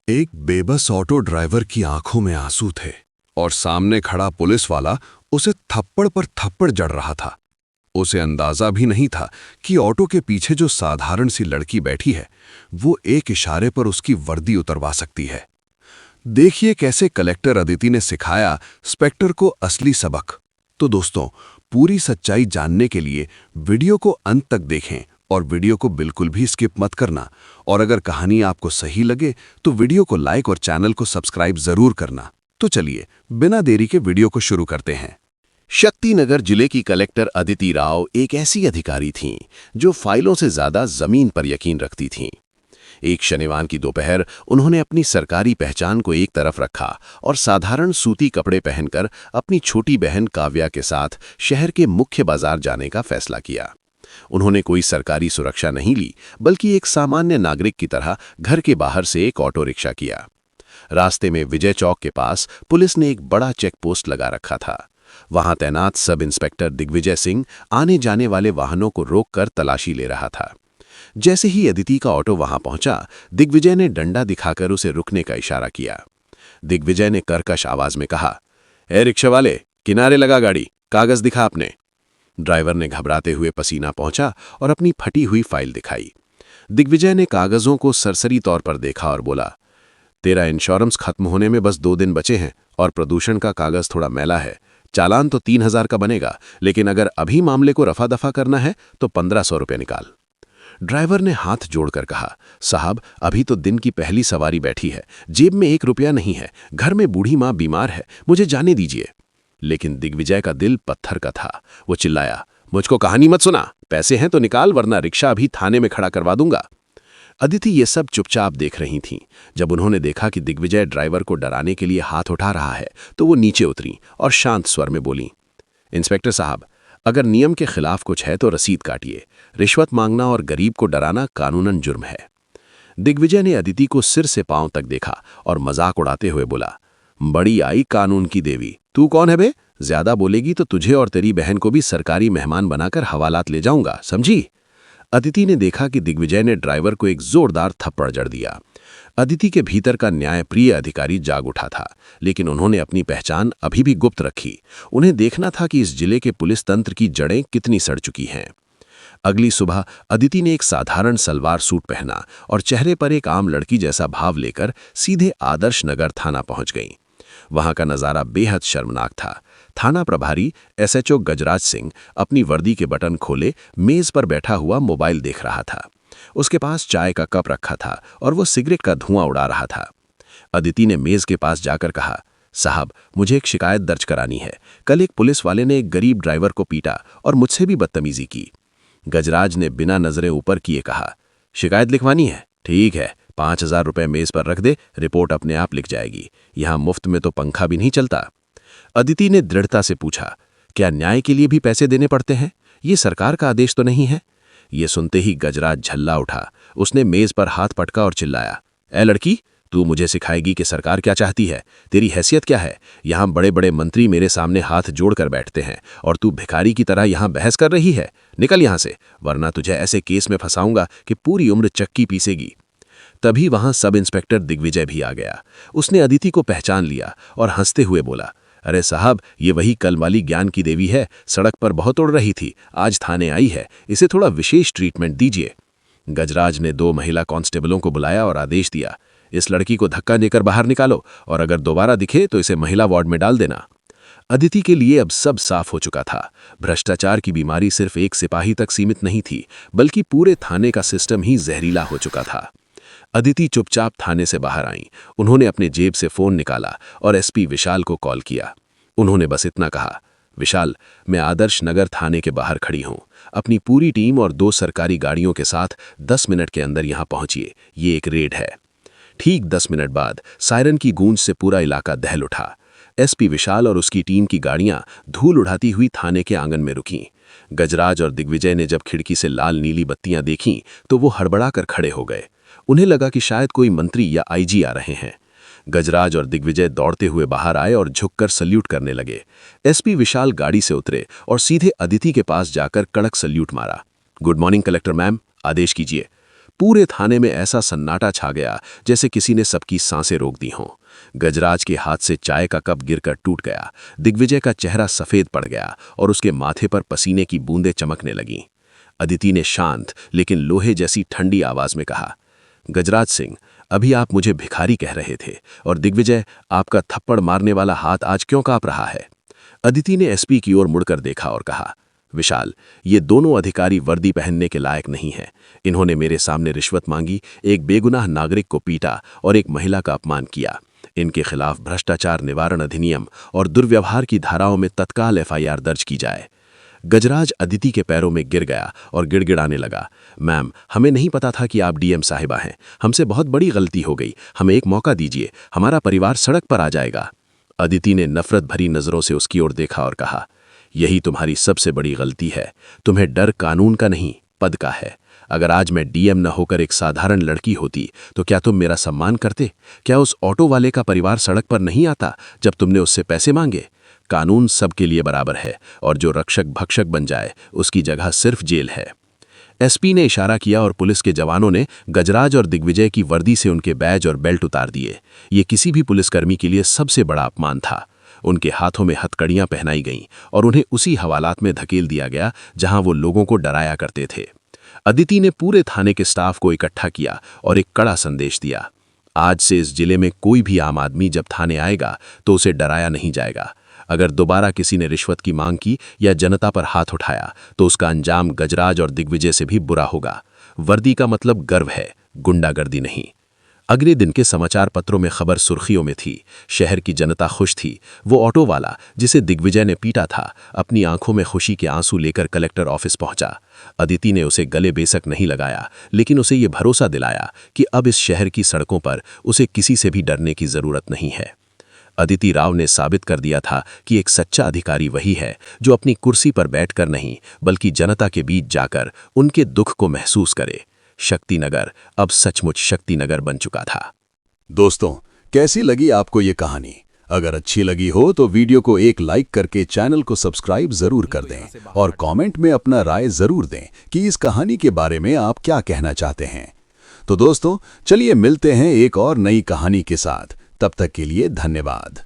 एक बेबस auto driver की आंखों में आंसू थे और सामने खड़ा पुलिस वाला उसे थप्पड़ पर थप्पड़ जड़ रहा था। उसे अंदाजा भी नहीं था कि ऑटो के पीछे जो साधारण सी लड़की बैठी है वो एक इशारे पर उसकी वर्दी उतरवा सकती है। देखिए कैसे कलेक्टर अदिति ने सिखाया इंस्पेक्टर को असली सबक। तो दोस्तों, पूरी सच्चाई जानने के लिए वीडियो को अंत तक देखें और वीडियो को बिल्कुल भी स्किप मत करना। और अगर कहानी आपको सही लगे तो वीडियो को लाइक और चैनल को सब्सक्राइब जरूर करना। तो चलिए बिना देरी के वीडियो को शुरू करते हैं। शक्तिनगर जिले की कलेक्टर अदिति राव एक ऐसी अधिकारी थीं जो फाइलों से ज्यादा जमीन पर यकीन रखती थीं। एक शनिवार की दोपहर उन्होंने अपनी सरकारी पहचान को एक तरफ रखा और साधारण सूती कपड़े पहनकर अपनी छोटी बहन काव्या के साथ शहर के मुख्य बाजार जाने का फैसला किया। उन्होंने कोई सरकारी सुरक्षा नहीं ली, बल्कि एक सामान्य नागरिक की तरह घर के बाहर से एक ऑटो रिक्शा किया। रास्ते में विजय चौक के पास पुलिस ने एक बड़ा चेक पोस्ट लगा रखा था। वहां तैनात सब इंस्पेक्टर दिग्विजय सिंह आने जाने वाले वाहनों को रोककर तलाशी ले रहा था। जैसे ही अदिति का ऑटो वहां पहुंचा, दिग्विजय ने डंडा दिखाकर उसे रुकने का इशारा किया। दिग्विजय ने कर्कश आवाज में कहा, ए रिक्शा वाले, किनारे लगा गाड़ी, कागज दिखा अपने। ड्राइवर ने घबराते हुए पसीना पहुंचा और अपनी फटी हुई फाइल दिखाई। दिग्विजय ने कागजों को सरसरी तौर पर देखा और बोला, तेरा इंश्योरेंस खत्म होने में बस 2 दिन बचे हैं और प्रदूषण का कागज थोड़ा मैला है। चालान तो 3000 का बनेगा, लेकिन अगर अभी मामले को रफा दफा करना है तो 1500 रुपये निकाल। ड्राइवर ने हाथ जोड़कर कहा, साहब अभी तो दिन की पहली सवारी बैठी है, जेब में 1 रुपया नहीं है, घर में बूढ़ी माँ बीमार है, मुझे जाने दीजिए। लेकिन दिग्विजय का दिल पत्थर का था। वो चिल्लाया, मुझको कहानी मत सुना, पैसे हैं तो निकाल, वरना रिक्शा अभी थाने में खड़ा करवा दूंगा। अदिति ये सब चुपचाप देख रही थीं। जब उन्होंने देखा कि दिग्विजय ड्राइवर को डराने के लिए हाथ उठा रहा है तो वो नीचे उतरी और शांत स्वर में बोली, इंस्पेक्टर साहब, अगर नियम के खिलाफ कुछ है तो रसीद काटिए। रिश्वत मांगना और गरीब को डराना कानूनन जुर्म है। दिग्विजय ने अदिति को सिर से पांव तक देखा और मजाक उड़ाते हुए बोला, बड़ी आई कानून की देवी, तू कौन है बे? ज्यादा बोलेगी तो तुझे और तेरी बहन को भी सरकारी मेहमान बनाकर हवालात ले जाऊंगा, समझी? अदिति ने देखा कि दिग्विजय ने ड्राइवर को एक जोरदार थप्पड़ जड़ दिया। अदिति के भीतर का न्यायप्रिय अधिकारी जाग उठा था, लेकिन उन्होंने अपनी पहचान अभी भी गुप्त रखी। उन्हें देखना था कि इस जिले के पुलिस तंत्र की जड़ें कितनी सड़ चुकी हैं। अगली सुबह अदिति ने एक साधारण सलवार सूट पहना और चेहरे पर एक आम लड़की जैसा भाव लेकर सीधे आदर्श नगर थाना पहुंच गई। वहां का नजारा बेहद शर्मनाक था। थाना प्रभारी एसएचओ गजराज सिंह अपनी वर्दी के बटन खोले मेज पर बैठा हुआ मोबाइल देख रहा था। उसके पास चाय का कप रखा था और वो सिगरेट का धुआं उड़ा रहा था। अदिति ने मेज के पास जाकर कहा, साहब मुझे एक शिकायत दर्ज करानी है। कल एक पुलिस वाले ने एक गरीब ड्राइवर को पीटा और मुझसे भी बदतमीजी की। गजराज ने बिना नजरें ऊपर किए कहा, शिकायत लिखवानी है? ठीक है, 5000 रुपये मेज पर रख दे, रिपोर्ट अपने आप लिख जाएगी। यहां मुफ्त में तो पंखा भी नहीं चलता। अदिति ने दृढ़ता से पूछा, क्या न्याय के लिए भी पैसे देने पड़ते हैं? ये सरकार का आदेश तो नहीं है? ये सुनते ही गजराज झल्ला उठा। उसने मेज पर हाथ पटका और चिल्लाया, ए लड़की, तू मुझे सिखाएगी कि सरकार क्या चाहती है? तेरी हैसियत क्या है? यहाँ बड़े बड़े मंत्री मेरे सामने हाथ जोड़कर बैठते हैं और तू भिखारी की तरह यहाँ बहस कर रही है। निकल यहाँ से, वरना तुझे ऐसे केस में फंसाऊंगा कि पूरी उम्र चक्की पीसेगी। तभी वहां सब इंस्पेक्टर दिग्विजय भी आ गया। उसने अदिति को पहचान लिया और हंसते हुए बोला, अरे साहब, ये वही कल वाली ज्ञान की देवी है, सड़क पर बहुत उड़ रही थी, आज थाने आई है, इसे थोड़ा विशेष ट्रीटमेंट दीजिए। गजराज ने 2 महिला कांस्टेबलों को बुलाया और आदेश दिया, इस लड़की को धक्का देकर बाहर निकालो और अगर दोबारा दिखे तो इसे महिला वार्ड में डाल देना। अदिति के लिए अब सब साफ हो चुका था। भ्रष्टाचार की बीमारी सिर्फ एक सिपाही तक सीमित नहीं थी, बल्कि पूरे थाने का सिस्टम ही जहरीला हो चुका था। अदिति चुपचाप थाने से बाहर आईं। उन्होंने अपने जेब से फोन निकाला और एसपी विशाल को कॉल किया। उन्होंने बस इतना कहा, विशाल, मैं आदर्श नगर थाने के बाहर खड़ी हूं। अपनी पूरी टीम और 2 सरकारी गाड़ियों के साथ 10 मिनट के अंदर यहां पहुंचिए, ये एक रेड है। ठीक 10 मिनट बाद सायरन की गूंज से पूरा इलाका दहल उठा। एसपी विशाल और उसकी टीम की गाड़ियां धूल उड़ाती हुई थाने के आंगन में रुकीं। गजराज और दिग्विजय ने जब खिड़की से लाल नीली बत्तियां देखीं तो वो हड़बड़ाकर खड़े हो गए। उन्हें लगा कि शायद कोई मंत्री या आईजी आ रहे हैं। गजराज और दिग्विजय दौड़ते हुए बाहर आए और झुककर सल्यूट करने लगे। एसपी विशाल गाड़ी से उतरे और सीधे अदिति के पास जाकर कड़क सल्यूट मारा। गुड मॉर्निंग कलेक्टर मैम, आदेश कीजिए। पूरे थाने में ऐसा सन्नाटा छा गया जैसे किसी ने सबकी सांसें रोक दी हों। गजराज के हाथ से चाय का कप गिरकर टूट गया। दिग्विजय का चेहरा सफेद पड़ गया और उसके माथे पर पसीने की बूंदें चमकने लगीं। अदिति ने शांत लेकिन लोहे जैसी ठंडी आवाज में कहा, गजराज सिंह, अभी आप मुझे भिखारी कह रहे थे और दिग्विजय, आपका थप्पड़ मारने वाला हाथ आज क्यों कांप रहा है? अदिति ने एसपी की ओर मुड़कर देखा और कहा, विशाल, ये दोनों अधिकारी वर्दी पहनने के लायक नहीं हैं। इन्होंने मेरे सामने रिश्वत मांगी, एक बेगुनाह नागरिक को पीटा और एक महिला का अपमान किया। इनके खिलाफ भ्रष्टाचार निवारण अधिनियम और दुर्व्यवहार की धाराओं में तत्काल एफआईआर दर्ज की जाए। गजराज अदिति के पैरों में गिर गया और गिड़गिड़ाने लगा, मैम, हमें नहीं पता था कि आप डीएम साहिबा हैं। हमसे बहुत बड़ी गलती हो गई, हमें एक मौका दीजिए, हमारा परिवार सड़क पर आ जाएगा। अदिति ने नफरत भरी नजरों से उसकी ओर देखा और कहा, यही तुम्हारी सबसे बड़ी गलती है। तुम्हें डर कानून का नहीं, पद का है। अगर आज मैं डीएम न होकर एक साधारण लड़की होती तो क्या तुम मेरा सम्मान करते? क्या उस ऑटो वाले का परिवार सड़क पर नहीं आता जब तुमने उससे पैसे मांगे? कानून सबके लिए बराबर है और जो रक्षक भक्षक बन जाए उसकी जगह सिर्फ जेल है। एसपी ने इशारा किया और पुलिस के जवानों ने गजराज और दिग्विजय की वर्दी से उनके बैज और बेल्ट उतार दिए। ये किसी भी पुलिसकर्मी के लिए सबसे बड़ा अपमान था। उनके हाथों में हथकड़ियां पहनाई गईं और उन्हें उसी हवालात में धकेल दिया गया जहां वो लोगों को डराया करते थे। अदिति ने पूरे थाने के स्टाफ को इकट्ठा किया और एक कड़ा संदेश दिया, आज से इस जिले में कोई भी आम आदमी जब थाने आएगा तो उसे डराया नहीं जाएगा। अगर दोबारा किसी ने रिश्वत की मांग की या जनता पर हाथ उठाया तो उसका अंजाम गजराज और दिग्विजय से भी बुरा होगा। वर्दी का मतलब गर्व है, गुंडागर्दी नहीं। अगले दिन के समाचार पत्रों में खबर सुर्खियों में थी। शहर की जनता खुश थी। वो ऑटो वाला जिसे दिग्विजय ने पीटा था, अपनी आंखों में खुशी के आंसू लेकर कलेक्टर ऑफिस पहुंचा। अदिति ने उसे गले बेशक नहीं लगाया, लेकिन उसे ये भरोसा दिलाया कि अब इस शहर की सड़कों पर उसे किसी से भी डरने की जरूरत नहीं है। अदिति राव ने साबित कर दिया था कि एक सच्चा अधिकारी वही है जो अपनी कुर्सी पर बैठकर नहीं बल्कि जनता के बीच जाकर उनके दुख को महसूस करे। शक्तिनगर अब सचमुच शक्तिनगर बन चुका था। दोस्तों, कैसी लगी आपको ये कहानी? अगर अच्छी लगी हो तो वीडियो को एक लाइक करके चैनल को सब्सक्राइब जरूर कर दें और कमेंट में अपना राय जरूर दें कि इस कहानी के बारे में आप क्या कहना चाहते हैं। तो दोस्तों, चलिए मिलते हैं एक और नई कहानी के साथ। तब तक के लिए धन्यवाद।